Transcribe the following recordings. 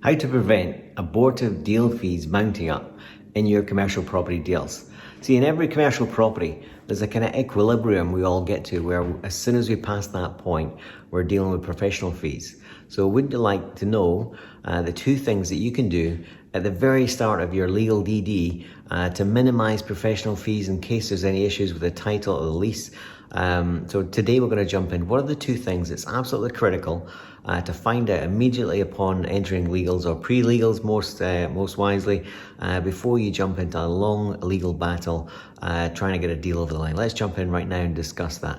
How to prevent abortive deal fees mounting up in your commercial property deals. See, in every commercial property, there's a kind of equilibrium we all get to where as soon as we pass that point, we're dealing with professional fees. So would you like to know the two things that you can do at the very start of your legal DD to minimize professional fees in case there's any issues with the title or the lease? So today we're going to jump in. What are the two things that's absolutely critical to find out immediately upon entering legals or pre-legals most wisely before you jump into a long legal battle trying to get a deal over the line? Let's jump in right now and discuss that.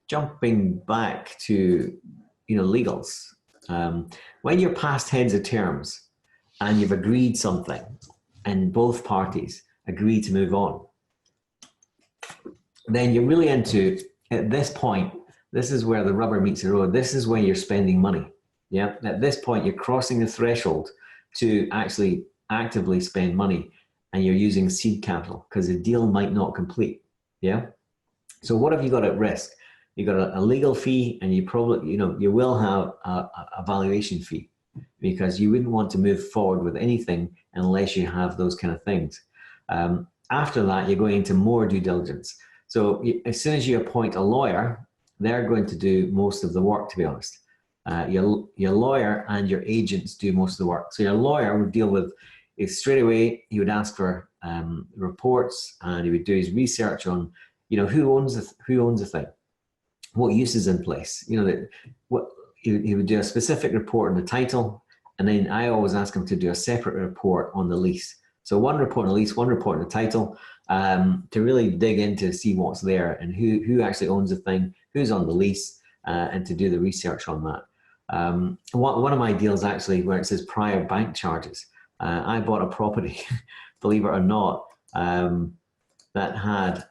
Jumping back to legals, when you're past heads of terms and you've agreed something and both parties agree to move on, then you're really into, at this point, this is where the rubber meets the road. This is where you're spending money. Yeah. At this point, you're crossing the threshold to actually actively spend money, and you're using seed capital because the deal might not complete. Yeah. So what have you got at risk? You got a legal fee, and you probably, you will have a valuation fee, because you wouldn't want to move forward with anything unless you have those kind of things. After that, you're going into more due diligence. So as soon as you appoint a lawyer, they're going to do most of the work, to be honest. Your lawyer and your agents do most of the work. So your lawyer would deal with it straight away. He would ask for reports, and he would do his research on, who owns the thing, what use is in place. He would do a specific report on the title, and then I always ask him to do a separate report on the lease. So one report on the lease, one report on the title, to really dig into, see what's there and who actually owns the thing, who's on the lease, and to do the research on that. One of my deals actually, where it says prior bank charges, I bought a property, believe it or not, that had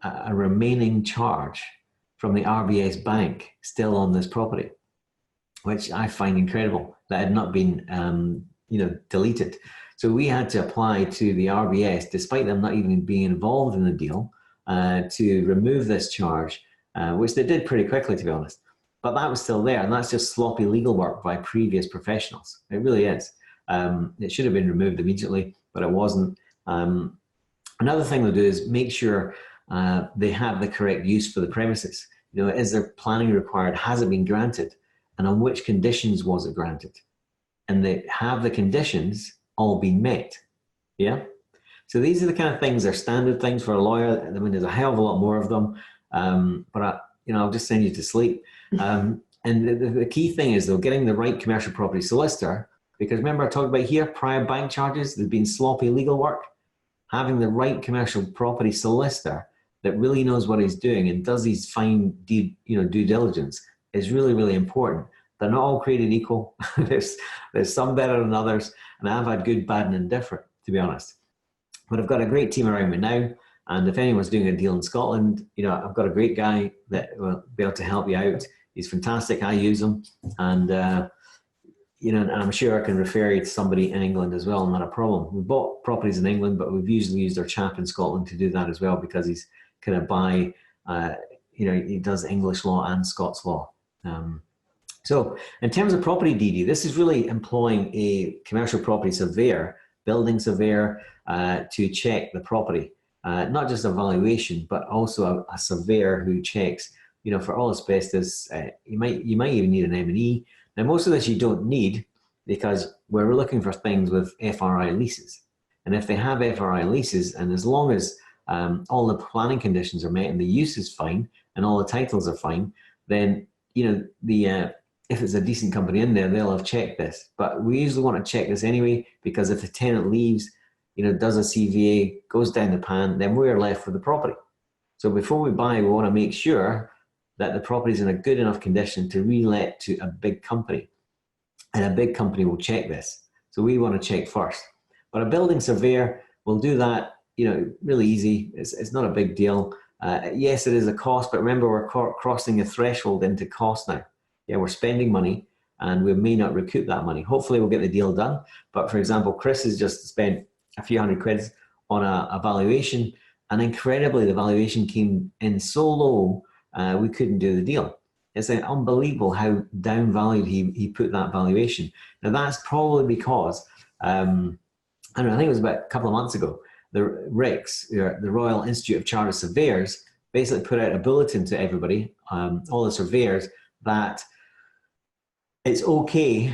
a remaining charge from the RBS bank still on this property, which I find incredible, that had not been deleted. So we had to apply to the RBS, despite them not even being involved in the deal, to remove this charge, which they did pretty quickly, to be honest. But that was still there, and that's just sloppy legal work by previous professionals. It really is. It should have been removed immediately, but it wasn't. Another thing they'll do is make sure they have the correct use for the premises. Is there planning required? Has it been granted? And on which conditions was it granted? And they have the conditions all been met. Yeah. So these are the kind of things, they're standard things for a lawyer. I mean, there's a hell of a lot more of them. But I'll just send you to sleep. And the key thing is, though, getting the right commercial property solicitor, because remember I talked about here, prior bank charges, there's been sloppy legal work. Having the right commercial property solicitor that really knows what he's doing and does his fine due diligence is really, really important. They're not all created equal. There's some better than others, and I've had good, bad, and indifferent, to be honest. But I've got a great team around me now, and if anyone's doing a deal in Scotland, I've got a great guy that will be able to help you out. He's fantastic. I use him, and and I'm sure I can refer you to somebody in England as well. Not a problem. We bought properties in England, but we've usually used our chap in Scotland to do that as well, because he's kind of he does English law and Scots law. So in terms of property DD, this is really employing a commercial property surveyor, building surveyor, to check the property. Not just a valuation, but also a surveyor who checks, for all asbestos. You might even need an M&E. Now, most of this you don't need, because we're looking for things with FRI leases. And if they have FRI leases, and as long as all the planning conditions are met and the use is fine and all the titles are fine, then if it's a decent company in there, they'll have checked this. But we usually want to check this anyway, because if the tenant leaves, does a CVA, goes down the pan, then we're left with the property. So before we buy, we want to make sure that the property is in a good enough condition to re-let to a big company. And a big company will check this. So we want to check first. But a building surveyor will do that, really easy. It's not a big deal. Yes, it is a cost, but remember, we're crossing a threshold into cost now. Yeah, we're spending money, and we may not recoup that money. Hopefully we'll get the deal done. But for example, Chris has just spent a few £100 on a valuation And incredibly, the valuation came in so low, we couldn't do the deal. It's unbelievable how downvalued he put that valuation. Now that's probably because, I don't know, I think it was about a couple of months ago, the RICS, the Royal Institute of Chartered Surveyors, basically put out a bulletin to everybody, all the surveyors, that it's okay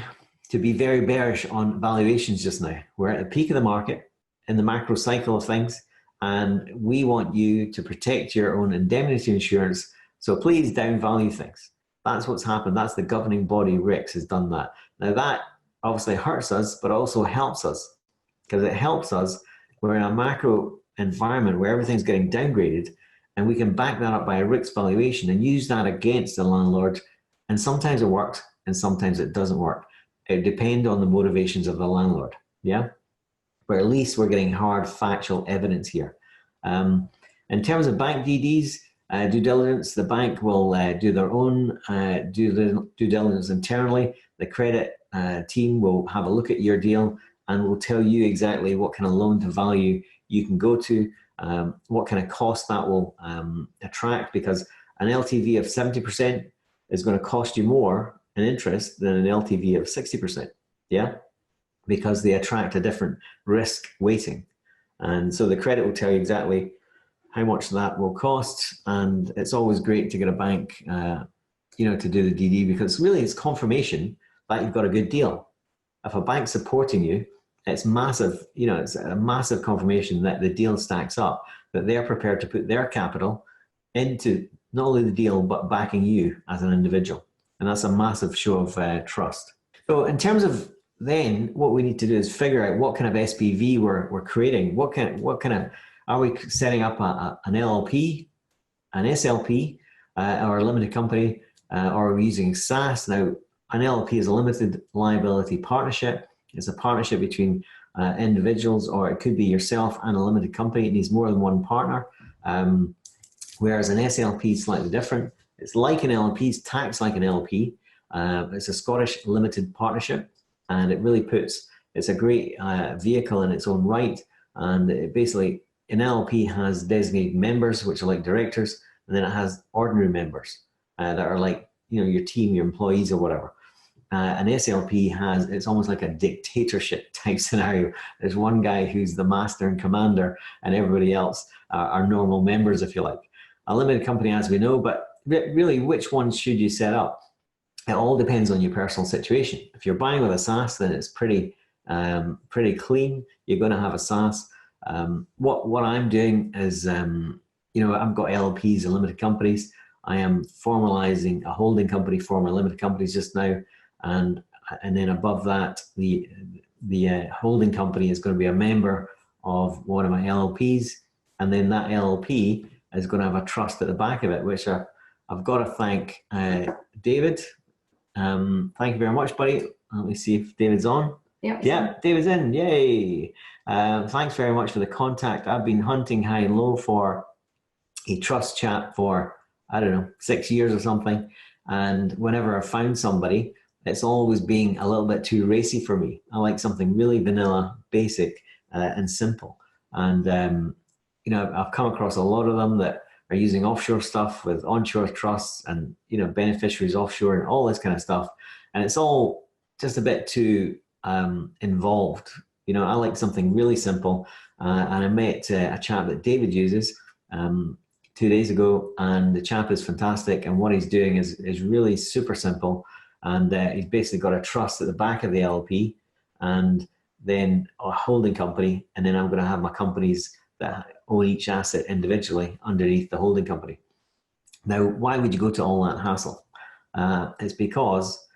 to be very bearish on valuations just now. We're at the peak of the market in the macro cycle of things, and we want you to protect your own indemnity insurance. So please downvalue things. That's what's happened. That's the governing body, RICS, has done that. Now that obviously hurts us, but also helps us, because it helps us. We're in a macro environment where everything's getting downgraded, and we can back that up by a RICS valuation and use that against the landlord. And sometimes it works and sometimes it doesn't work. It depends on the motivations of the landlord. Yeah. But at least we're getting hard factual evidence here. In terms of bank DDs, due diligence, the bank will do their own due diligence internally. The credit team will have a look at your deal and will tell you exactly what kind of loan to value you can go to, what kind of cost that will attract, because an LTV of 70% is going to cost you more in interest than an LTV of 60%. Yeah, because they attract a different risk weighting. And so the credit will tell you exactly how much that will cost. And it's always great to get a bank, to do the DD, because really it's confirmation that you've got a good deal. If a bank's supporting you, it's massive, it's a massive confirmation that the deal stacks up, that they're prepared to put their capital into not only the deal, but backing you as an individual. And that's a massive show of trust. So in terms of then what we need to do is figure out what kind of SPV we're creating. What kind of, are we setting up an LLP, an SLP, or a limited company, or are we using SaaS? Now, an LLP is a limited liability partnership. It's a partnership between individuals, or it could be yourself and a limited company. It needs more than one partner. Whereas an SLP is slightly different. It's like an LLP, it's taxed like an LLP. It's a Scottish limited partnership, and it really it's a great vehicle in its own right. And it basically, an LLP has designated members, which are like directors, and then it has ordinary members that are like, your team, your employees or whatever. An SLP it's almost like a dictatorship type scenario. There's one guy who's the master and commander, and everybody else are normal members, if you like. A limited company, as we know, but really, which one should you set up? It all depends on your personal situation. If you're buying with a SaaS, then it's pretty clean. You're going to have a SaaS. What I'm doing is, I've got LLPs and limited companies. I am formalizing a holding company for my limited companies just now, and then above that, the holding company is going to be a member of one of my LLPs, and then that LLP is going to have a trust at the back of it, which I've got to thank David. Thank you very much, buddy. Let me see if David's on. Yep. Yeah, David's in. Yay. Thanks very much for the contact. I've been hunting high and low for a trust chap for, 6 years or something. And whenever I found somebody, it's always being a little bit too racy for me. I like something really vanilla, basic, and simple. And, I've come across a lot of them that are using offshore stuff with onshore trusts and, beneficiaries offshore and all this kind of stuff. And it's all just a bit too involved. I like something really simple. And I met a chap that David uses 2 days ago, and the chap is fantastic. And what he's doing is really super simple. And he's basically got a trust at the back of the LP, and then a holding company. And then I'm going to have my companies that own each asset individually underneath the holding company. Now, why would you go to all that hassle? It's because